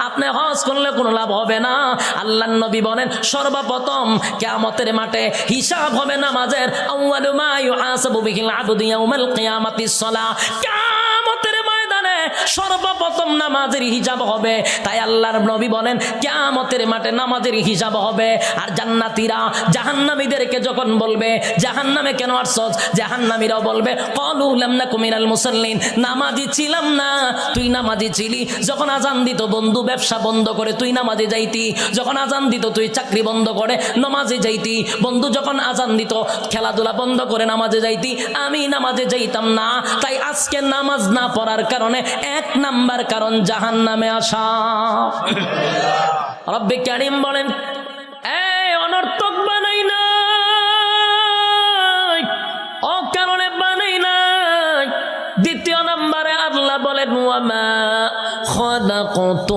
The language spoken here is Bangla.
আপনি হজ করলে কোনো লাভ হবে না। আল্লাহর নবী বলেন সর্বপ্রথম কিয়ামতের মাঠে হিসাব হবে নামাজের। আউয়ালু মা ইউহাসাবু বিহিল আবদু ইয়াউমাল কিয়ামাতিস সালাহ। কিয়ামতের ময়দানে সর্বপ্রথম নামাজের হিসাব হবে। তাই আল্লাহর নবী বলেন কিয়ামতের মাঠে নামাজের হিসাব হবে। আর জান্নাতীরা জাহান্নামীদেরকে যখন বলবে জাহান্নামে কেন আসছস, জাহান্নামীরাও বলবে ক্বালু লাম নাকু মিনাল মুসাল্লিন, নামাজি ছিলাম না। তুই নামাজি ছিলি, যখন আজান দিত বন্ধু ব্যবসা বন্ধ করে তুই নামাজে যাইতি, যখন আজান দিত তুই চাকরি বন্ধ করে নামাজে যাইতি, বন্ধু যখন আজান দিত খেলাধুলা বন্ধ করে নামাজে যাইতি, আমি নামাজে যাইতাম না। তাই আজকে নামাজ না পড়ার কারণে এক নাম্বার কারণ জাহান্নামে আসা। রব্বে কারীম বলেন এই অনর্থক বানাই নাই, অকারণে বানাই নাই। দ্বিতীয় নম্বরে আল্লাহ বলেন ওয়া মা খালাকতু